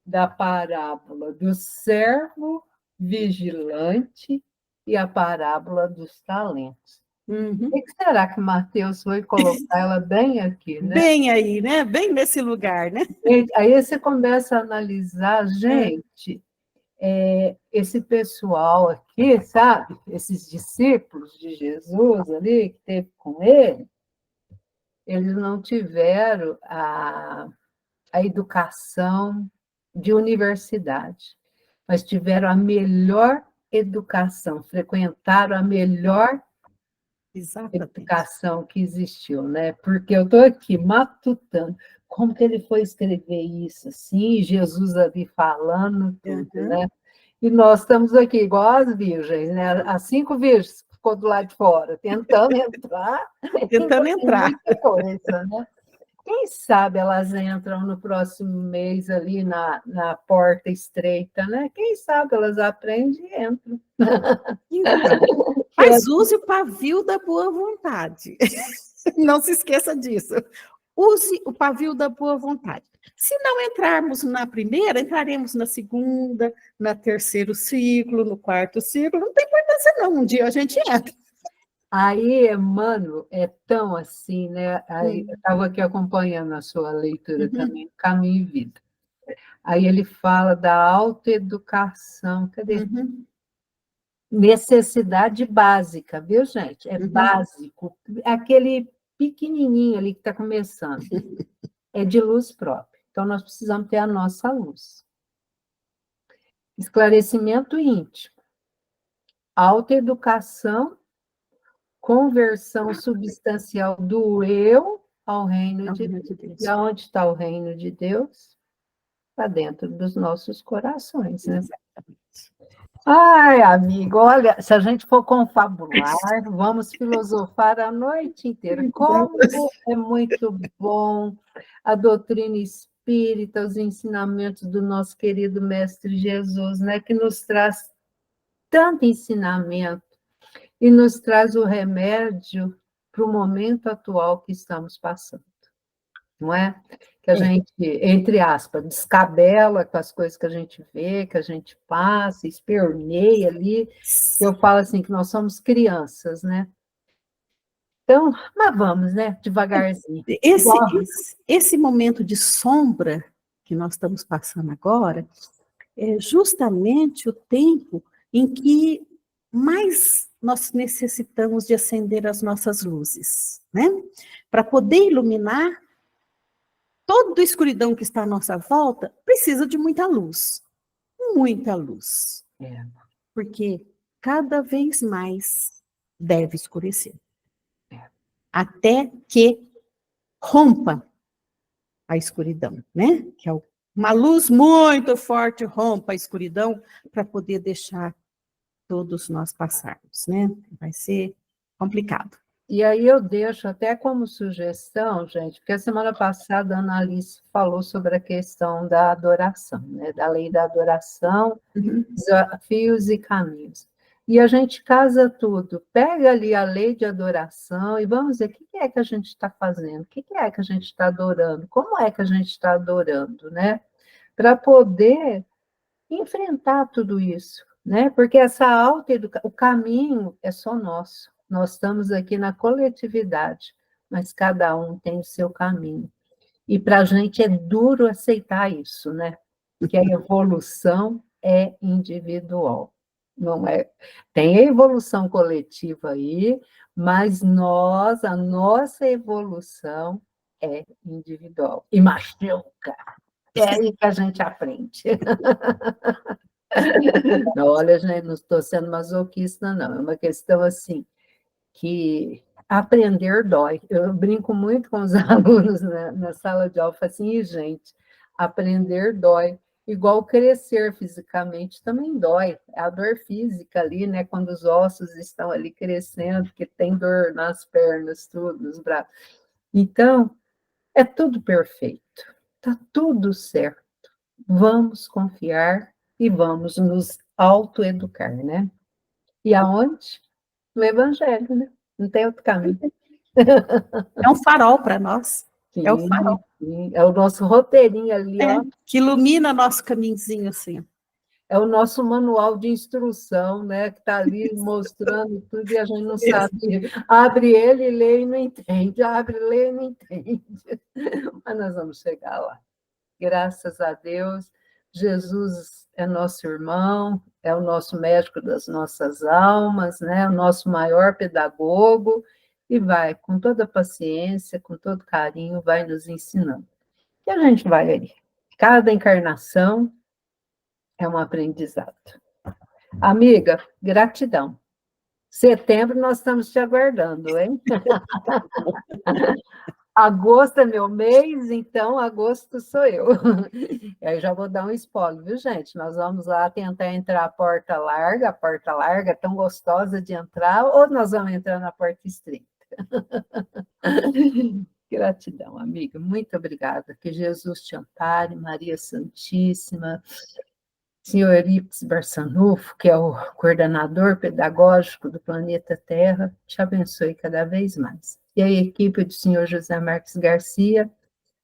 da parábola do servo vigilante e a parábola dos talentos. O que será que Mateus foi colocar ela bem aqui, né? Bem aí, né? Bem nesse lugar, né? Aí você começa a analisar, gente, esse pessoal aqui, sabe? Esses discípulos de Jesus ali, que teve com ele, eles não tiveram a educação de universidade, mas tiveram a melhor educação, frequentaram a melhor educação que existiu, né? Porque eu estou aqui matutando como que ele foi escrever isso, assim, Jesus ali falando tudo, né? E nós estamos aqui igual as virgens, né? As 5 virgens ficou do lado de fora, tentando entrar. Muita coisa, né? Quem sabe elas entram no próximo mês ali na porta estreita, né? Quem sabe elas aprendem e entram. Então, mas use o pavio da boa vontade. Não se esqueça disso. Use o pavio da boa vontade. Se não entrarmos na primeira, entraremos na segunda, no terceiro ciclo, no quarto ciclo. Não tem importância, não. Um dia a gente entra. Aí, Emmanuel, é tão assim, né? Aí, eu estava aqui acompanhando a sua leitura também, Caminho e Vida. Aí ele fala da autoeducação. Cadê? Necessidade básica, viu, gente? É básico. Aquele pequenininho ali que está começando. É de luz própria. Então, nós precisamos ter a nossa luz. Esclarecimento íntimo. Autoeducação, conversão substancial do eu ao reino de Deus. E aonde está o reino de Deus? Está dentro dos nossos corações, né? Ai, amigo, olha, se a gente for confabular, vamos filosofar a noite inteira. Como é muito bom a doutrina espírita, os ensinamentos do nosso querido Mestre Jesus, né? Que nos traz tanto ensinamento e nos traz o remédio para o momento atual que estamos passando, não é? Que a gente, entre aspas, descabela com as coisas que a gente vê, que a gente passa, esperneia ali. Eu falo assim, que nós somos crianças, né? Então, mas vamos, né? Devagarzinho. Esse momento de sombra que nós estamos passando agora é justamente o tempo em que mais nós necessitamos de acender as nossas luzes, né? Para poder iluminar toda a escuridão que está à nossa volta, precisa de muita luz. Muita luz. Porque cada vez mais deve escurecer. até que rompa a escuridão, né? Que é uma luz muito forte rompa a escuridão para poder deixar todos nós passarmos, né? Vai ser complicado. E aí eu deixo até como sugestão, gente, porque a semana passada a Annalise falou sobre a questão da adoração, né? Da lei da adoração, desafios e caminhos. E a gente casa tudo, pega ali a lei de adoração e vamos ver o que é que a gente está fazendo, o que é que a gente está adorando, como é que a gente está adorando, né? Para poder enfrentar tudo isso, né? Porque essa o caminho é só nosso. Nós estamos aqui na coletividade, mas cada um tem o seu caminho. E para a gente é duro aceitar isso, né? Que a evolução é individual, não é? Tem a evolução coletiva aí, mas a nossa evolução é individual. E machuca. É aí que a gente aprende. Não, olha, gente, não estou sendo masoquista, não. É uma questão assim, que aprender dói. Eu brinco muito com os alunos na sala de aula, falo assim, gente, aprender dói. Igual crescer fisicamente também dói. É a dor física ali, né? Quando os ossos estão ali crescendo, que tem dor nas pernas, tudo, nos braços. Então, é tudo perfeito. Está tudo certo. Vamos confiar e vamos nos autoeducar, né? E aonde? No Evangelho, né? Não tem outro caminho. É um farol para nós. É o farol. Sim, é o nosso roteirinho ali, ó. Que ilumina nosso caminhozinho assim. É o nosso manual de instrução, né? Que está ali mostrando tudo e a gente não sabe. Abre ele, lê e não entende. Abre, lê e não entende. Mas nós vamos chegar lá. Graças a Deus, Jesus é nosso irmão, é o nosso médico das nossas almas, né? O nosso maior pedagogo, e vai, com toda paciência, com todo carinho, vai nos ensinando. E a gente vai ali. Cada encarnação é um aprendizado. Amiga, gratidão. Setembro nós estamos te aguardando, hein? Agosto é meu mês, então agosto sou eu. E aí já vou dar um spoiler, viu, gente? Nós vamos lá tentar entrar a porta é tão gostosa de entrar, ou nós vamos entrar na porta estreita? Gratidão, amiga, muito obrigada. Que Jesus te ampare, Maria Santíssima, Senhor Eurípides Barçanufo, que é o coordenador pedagógico do planeta Terra, te abençoe cada vez mais. E a equipe do senhor José Marques Garcia,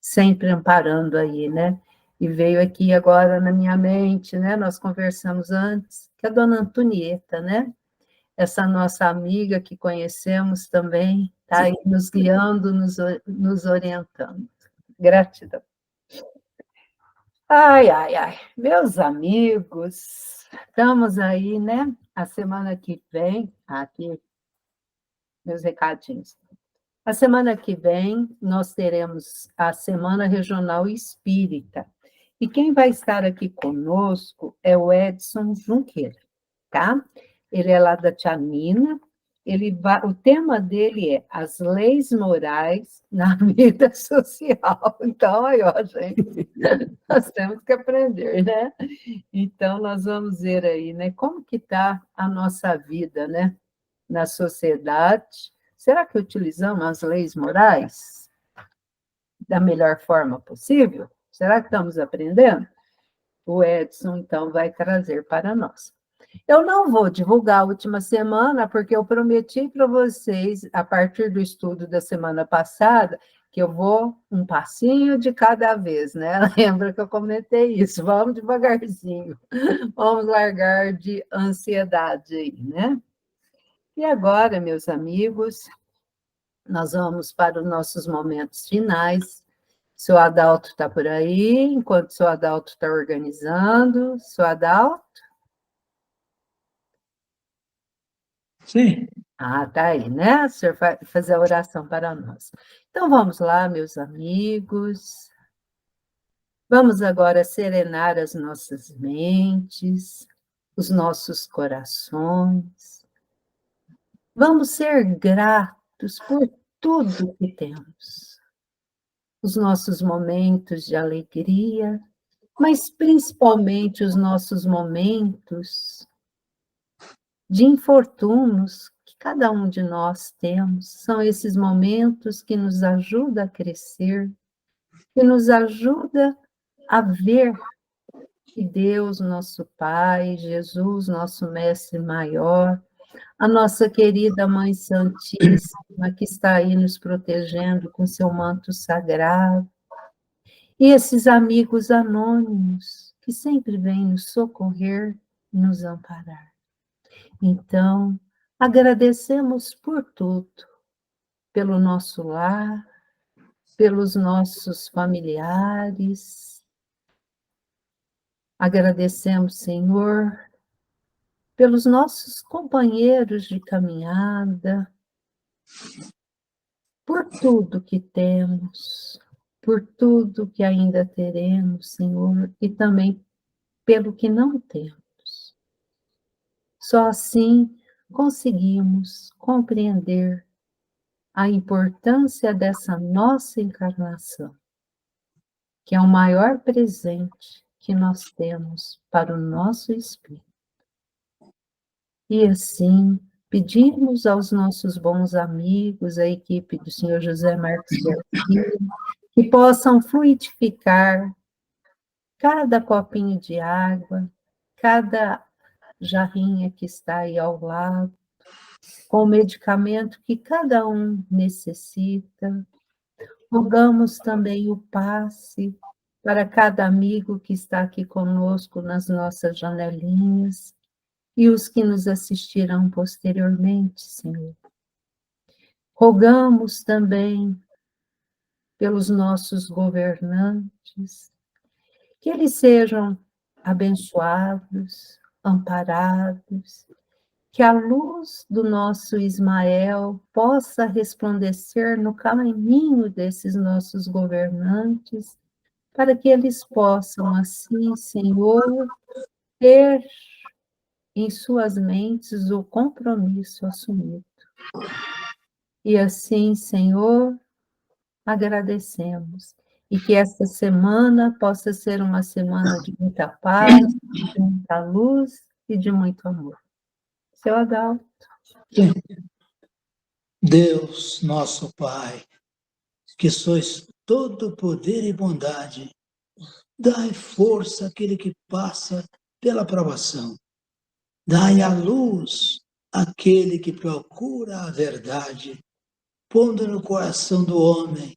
sempre amparando aí, né? E veio aqui agora na minha mente, né? Nós conversamos antes, que é a dona Antonieta, né? Essa nossa amiga que conhecemos também, está aí nos guiando, nos orientando. Gratidão. Ai, ai, ai, meus amigos, estamos aí, né? A semana que vem, aqui, meus recadinhos. A semana que vem, nós teremos a Semana Regional Espírita. E quem vai estar aqui conosco é o Edson Junqueira, tá? Ele é lá da Tia Nina. O tema dele é as leis morais na vida social. Então, aí, ó, gente, nós temos que aprender, né? Então, nós vamos ver aí, né? Como que está a nossa vida, né? Na sociedade. Será que utilizamos as leis morais da melhor forma possível? Será que estamos aprendendo? O Edson, então, vai trazer para nós. Eu não vou divulgar a última semana, porque eu prometi para vocês, a partir do estudo da semana passada, que eu vou um passinho de cada vez, né? Lembra que eu comentei isso? Vamos devagarzinho, vamos largar de ansiedade aí, né? E agora, meus amigos, nós vamos para os nossos momentos finais. Seu Adalto está por aí, enquanto o seu Adalto está organizando. Seu Adalto? Sim. Ah, tá aí, né? O senhor vai fazer a oração para nós. Então, vamos lá, meus amigos. Vamos agora serenar as nossas mentes, os nossos corações. Vamos ser gratos por tudo que temos. Os nossos momentos de alegria, mas principalmente os nossos momentos de infortúnios que cada um de nós temos. São esses momentos que nos ajudam a crescer, que nos ajudam a ver que Deus, nosso Pai, Jesus, nosso Mestre Maior, a nossa querida Mãe Santíssima, que está aí nos protegendo com seu manto sagrado, e esses amigos anônimos que sempre vêm nos socorrer, nos amparar. Então, agradecemos por tudo, pelo nosso lar, pelos nossos familiares. Agradecemos, Senhor, pelos nossos companheiros de caminhada, por tudo que temos, por tudo que ainda teremos, Senhor, e também pelo que não temos. Só assim conseguimos compreender a importância dessa nossa encarnação, que é o maior presente que nós temos para o nosso espírito. E assim, pedimos aos nossos bons amigos, a equipe do Senhor José Marcos Garcia, que possam fluidificar cada copinho de água, cada jarrinha que está aí ao lado, com o medicamento que cada um necessita. Rogamos também o passe para cada amigo que está aqui conosco nas nossas janelinhas e os que nos assistirão posteriormente, Senhor. Rogamos também pelos nossos governantes, que eles sejam abençoados, amparados, que a luz do nosso Ismael possa resplandecer no caminho desses nossos governantes, para que eles possam, assim, Senhor, ter em suas mentes o compromisso assumido. E assim, Senhor, agradecemos. E que esta semana possa ser uma semana de muita paz, de muita luz e de muito amor. Seu Adalto. Deus, nosso Pai, que sois todo poder e bondade, dai força àquele que passa pela provação. Dai a luz àquele que procura a verdade, pondo no coração do homem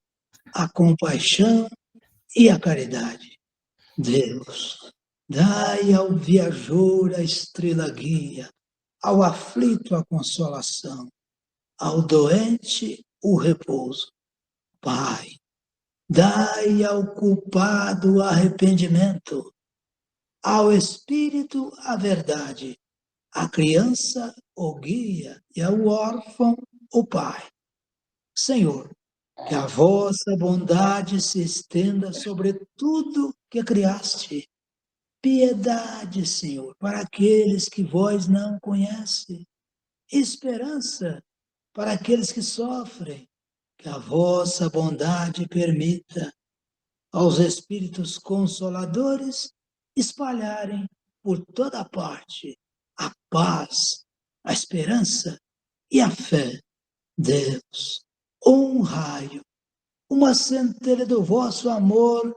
a compaixão e a caridade. Deus, dai ao viajor a estrela guia, ao aflito a consolação, ao doente o repouso. Pai, dai ao culpado o arrependimento, ao espírito a verdade, à criança o guia e ao órfão o pai. Senhor, que a vossa bondade se estenda sobre tudo que criaste. Piedade, Senhor, para aqueles que vós não conhecem. Esperança para aqueles que sofrem. Que a vossa bondade permita aos espíritos consoladores espalharem por toda parte a paz, a esperança e a fé. Deus, um raio, uma centelha do vosso amor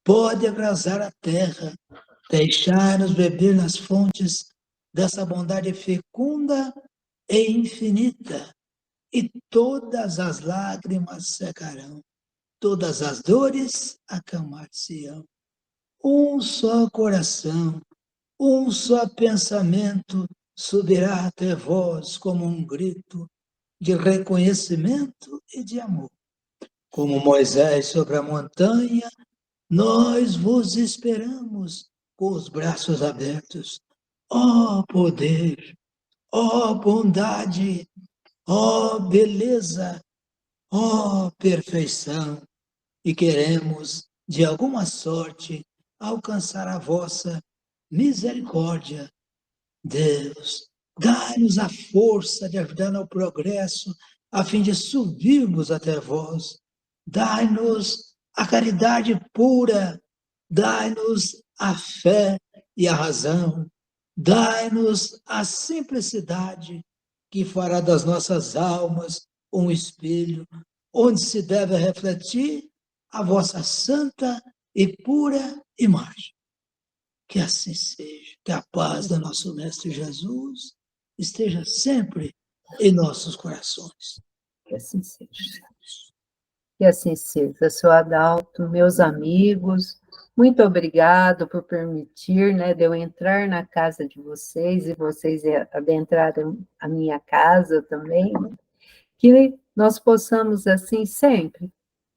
pode abrasar a terra, deixar-nos beber nas fontes dessa bondade fecunda e infinita, e todas as lágrimas secarão, todas as dores acalmar-se-ão. Um só coração, um só pensamento subirá até vós como um grito de reconhecimento e de amor. Como Moisés sobre a montanha, nós vos esperamos com os braços abertos. Ó poder, ó bondade, ó beleza, ó perfeição, e queremos, de alguma sorte, alcançar a vossa misericórdia. Deus, dai-nos a força de ajudar no progresso a fim de subirmos até vós. Dai-nos a caridade pura, dai-nos a fé e a razão, dai-nos a simplicidade que fará das nossas almas um espelho onde se deve refletir a vossa santa e pura imagem. Que assim seja, que a paz do nosso Mestre Jesus esteja sempre em nossos corações. Que assim seja. Que assim seja. Seu Adalto, meus amigos, muito obrigado por permitir, né, de eu entrar na casa de vocês e vocês adentrarem a minha casa também, né? Que nós possamos, assim, sempre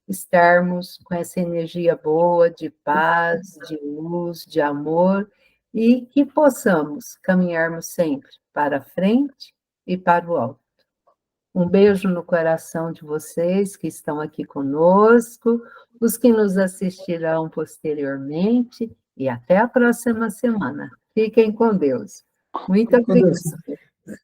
estarmos com essa energia boa, de paz, de luz, de amor, e que possamos caminharmos sempre para frente e para o alto. Um beijo no coração de vocês que estão aqui conosco, os que nos assistirão posteriormente, e até a próxima semana. Fiquem com Deus. Muito Com Deus. obrigada.